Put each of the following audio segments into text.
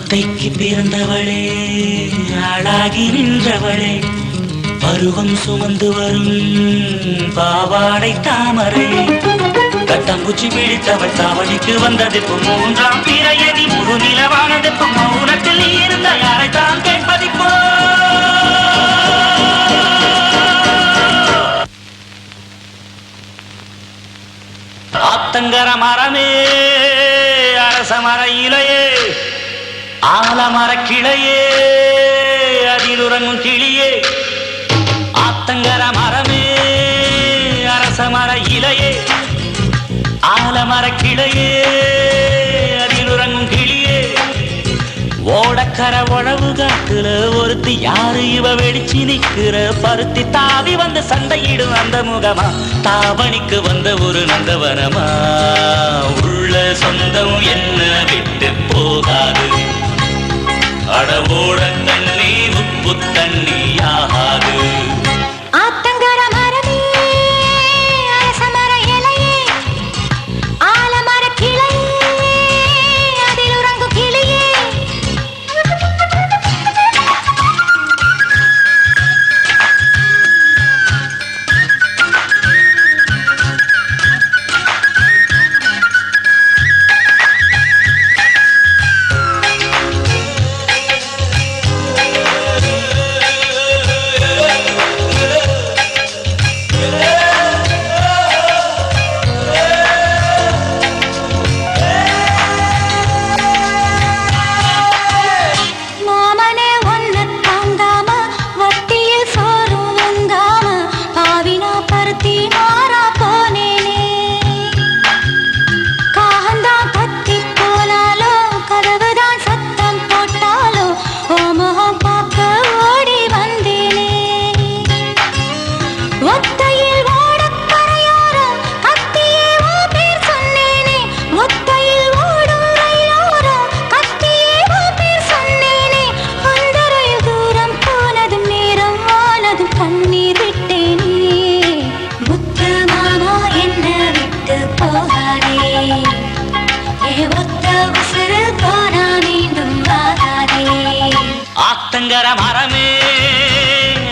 ஒத்தைக்கு பிறந்தவளே ஆளாகி நின்றவளே பருவம் சுமந்து வரும் பாவாடை தாமரை கட்டம்பூச்சி பிடித்தவள் தாவணிக்கு வந்தது மூன்றாம் பிறையதி முழு நிலவானது மௌனத்தில் நீ இருந்த யாரைத்தான் கேட்பதிப்போ ஆத்தங்கர மரமே அரச மர இலையே ஆலமர கிளையே அதில் உறங்கும் கிளியே ஆத்தங்கர மரமே அரச மர இலையே ஆலமர கிளையே அதில் உறங்கும் கிளியே ஓடக்கர உழவு காட்டுல ஒருத்தி யாரு இவ வெடிச்சு நிக்கிற பருத்தி தாவி வந்து சண்டையிடும் அந்த முகமா தாவணிக்கு வந்த ஒரு நந்தவனமா உள்ள சொந்தம் என்ன விட்டு போகாது அடவோட தண்ணி உப்பு தண்ணி ஆகாது ஆத்தங்கர மரமே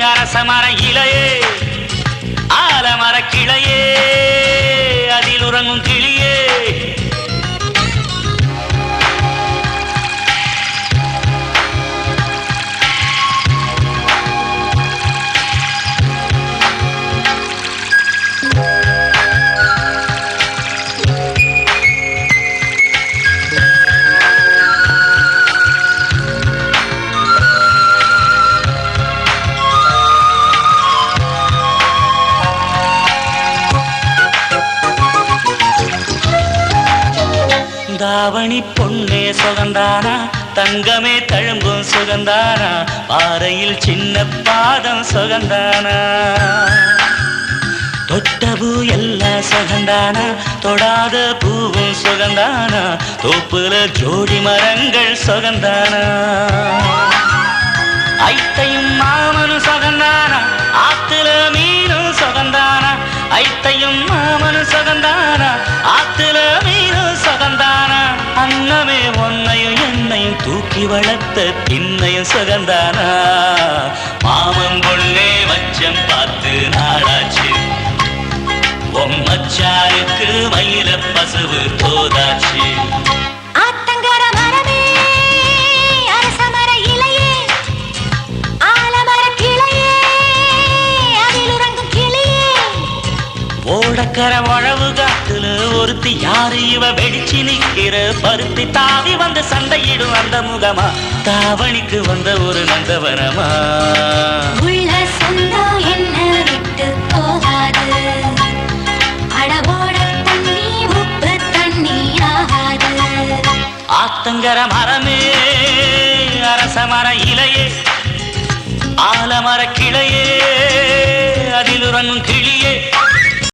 அரச மர இலையே ஆலமர கிளையே அதில் உறங்கும் கிளியே தாவணி பொண்ணே சுகந்தானா தங்கமே தழும்பும் சுகந்தானா பாறையில் சின்ன பாதம் சுகந்தானா தொட்ட பூ எல்லாம் சுகந்தானா தொடாத பூவும் சுகந்தானா தோப்புல ஜோடி மரங்கள் சுகந்தானா ஐத்தையும் மாமனும் சுகந்தானா ஆத்துல மீனும் சுகந்தானா ஐத்தையும் மாமனும் சுகந்தானா ஆத்துல மீனும் சுகந்தானா அன்னமே ஒன்னையும் என்னையும் தூக்கி வளர்த்த திண்ணையும் சுகந்தானா மாமன் பொண்ணே மச்சம் பார்த்து நாளாச்சு மச்சாருக்கு மயில பசுவு தோதாச்சு ஓடக்கர உழவு காட்டுல ஒருத்தி யாரு இவ வெடிச்சு நிக்கிற பருத்தி தாவி வந்து சண்டையிடும் அந்த முகமா தாவணிக்கு வந்த ஒரு நந்தவனமா உள்ள சொந்தம் என்ன விட்டு போகாது அடவோட தண்ணி உப்பு தண்ணி ஆகாது ஆத்தங்கர மரமே அரச மர இலையே ஆலமர கிளையே அதில் உறங்கும் கிளியே